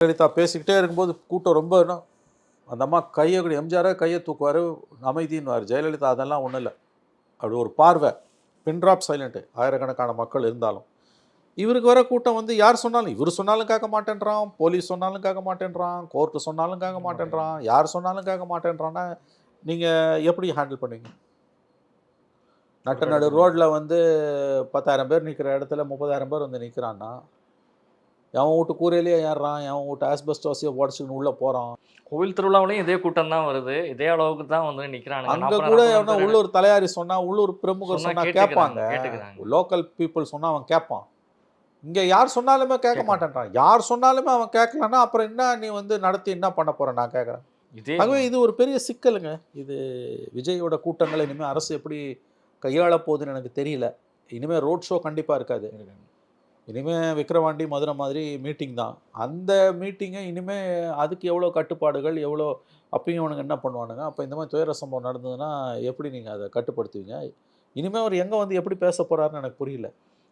ஜெயலலிதா பேசிக்கிட்டே இருக்கும்போது கூட்டம் ரொம்ப அந்த அம்மா கையை எம்ஜிஆரை கையை தூக்குவார், அமைதின்னுவார். ஜெயலலிதா அதெல்லாம் ஒன்றும் இல்லை, அப்படி ஒரு பார்வை, பின்ட்ராப் சைலண்ட்டு, ஆயிரக்கணக்கான மக்கள் இருந்தாலும். இவருக்கு வர கூட்டம் வந்து யார் சொன்னாலும், இவர் சொன்னாலும் கேட்க மாட்டேன்றான், போலீஸ் சொன்னாலும் கேட்க மாட்டேன்றான், கோர்ட்டு சொன்னாலும் கேட்க மாட்டேன்றான், யார் சொன்னாலும் கேட்க மாட்டேன்றான்னா நீங்கள் எப்படி ஹேண்டில் பண்ணுவீங்க? நட்ட நடு ரோட்டில் வந்து 10,000 பேர் நிற்கிற இடத்துல 30,000 பேர் வந்து நிற்கிறான்னா, எவன் வீட்டு கூரையிலேயே ஏறுறான், எவன் வீட்டு ஆஸ்பெஸ்டாஸையே உடச்சிக்கின்னு உள்ளே போகிறான். கோவில் திருவிழாவிலையும் இதே கூட்டம் தான் வருது, இதே அளவுக்கு தான் வந்து நிற்கிறானுங்க. அங்கே கூட எவனா உள்ளூர் தலையாரி சொன்னால், உள்ளூர் பிரமுகர் சொன்னால் கேட்பாங்க, லோக்கல் பீப்புள் சொன்னால் அவன் கேட்பான். இங்கே யார் சொன்னாலுமே கேட்க மாட்டேன்றான். யார் சொன்னாலுமே அவன் கேட்கலன்னா அப்புறம் என்ன நீ வந்து நடத்தி என்ன பண்ண போகிற? நான் கேட்குறேன். ஆகவே இது ஒரு பெரிய சிக்கலுங்க. இது விஜயோட கூட்டங்களை இனிமேல் அரசு எப்படி கையாள போகுதுன்னு எனக்கு தெரியல. இனிமேல் ரோட் ஷோ கண்டிப்பாக இருக்காது. இனிமேல் விக்கிரவாண்டி மதுரை மாதிரி மீட்டிங் தான். அந்த மீட்டிங்கை இனிமேல் அதுக்கு எவ்வளோ கட்டுப்பாடுகள், எவ்வளோ அப்பயும் அவனுங்க என்ன பண்ணுவானுங்க? அப்போ இந்த மாதிரி துயர சம்பவம் நடந்ததுன்னா எப்படி நீங்கள் அதை கட்டுப்படுத்துவீங்க? இனிமேல் அவர் எங்கே வந்து எப்படி பேச போகிறாருன்னு எனக்கு புரியல.